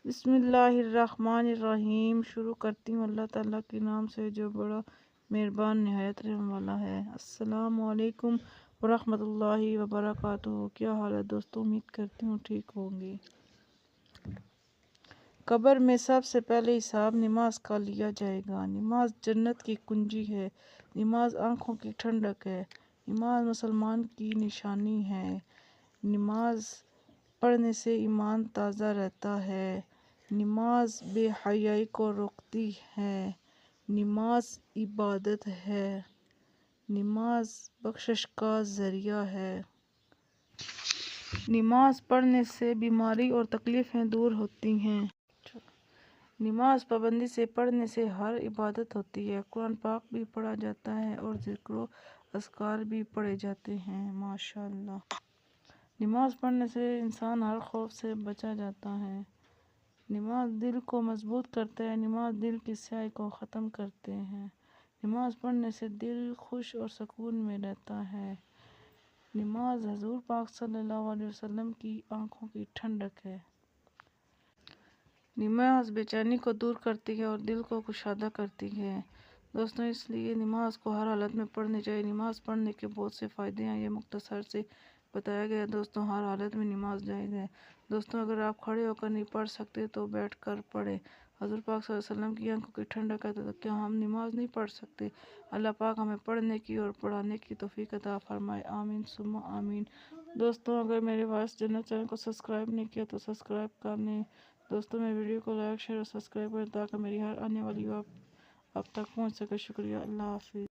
بسم اللہ الرحمن الرحیم۔ شروع کرتی ہوں اللہ تعالیٰ کے نام سے جو بڑا مہربان نہایت رحم والا ہے۔ السلام علیکم ورحمۃ اللہ وبرکاتہ۔ کیا حال ہے دوستوں؟ امید کرتی ہوں ٹھیک ہوں گے۔ قبر میں سب سے پہلے حساب نماز کا لیا جائے گا۔ نماز جنت کی کنجی ہے۔ نماز آنکھوں کی ٹھنڈک ہے۔ نماز مسلمان کی نشانی ہے۔ نماز پڑھنے سے ایمان تازہ رہتا ہے۔ نماز بے حیائی کو روکتی ہے۔ نماز عبادت ہے۔ نماز بخشش کا ذریعہ ہے۔ نماز پڑھنے سے بیماری اور تکلیفیں دور ہوتی ہیں۔ نماز پابندی سے پڑھنے سے ہر عبادت ہوتی ہے۔ قرآن پاک بھی پڑھا جاتا ہے اور ذکر و اذکار بھی پڑھے جاتے ہیں۔ ماشاءاللہ۔ نماز پڑھنے سے انسان ہر خوف سے بچا جاتا ہے۔ نماز دل کو مضبوط کرتا ہے۔ نماز دل کی سیاہی کو ختم کرتے ہیں۔ نماز پڑھنے سے دل خوش اور سکون میں رہتا ہے۔ نماز حضور پاک صلی اللہ علیہ وسلم کی آنکھوں کی ٹھنڈک ہے۔ نماز بے چینی کو دور کرتی ہے اور دل کو کشادہ کرتی ہے۔ دوستوں اس لیے نماز کو ہر حالت میں پڑھنی چاہیے۔ نماز پڑھنے کے بہت سے فائدے ہیں، یہ مختصر سے بتایا گیا ہے۔ دوستوں ہر حالت میں نماز جائز ہے۔ دوستوں اگر آپ کھڑے ہو کر نہیں پڑھ سکتے تو بیٹھ کر پڑھیں۔ حضور پاک صلی اللہ علیہ وسلم کی آنکھوں کی ٹھنڈک ہے تو کیا ہم نماز نہیں پڑھ سکتے؟ اللہ پاک ہمیں پڑھنے کی اور پڑھانے کی توفیق عطا فرمائے، آمین ثم آمین۔ دوستوں اگر میرے وائس جنت چینل کو سبسکرائب نہیں کیا تو سبسکرائب کر لیں۔ دوستوں میری ویڈیو کو لائک شیئر اور سبسکرائب کریں تاکہ میری ہر آنے والی آپ تک پہنچ سکے۔ شکریہ، اللہ حافظ۔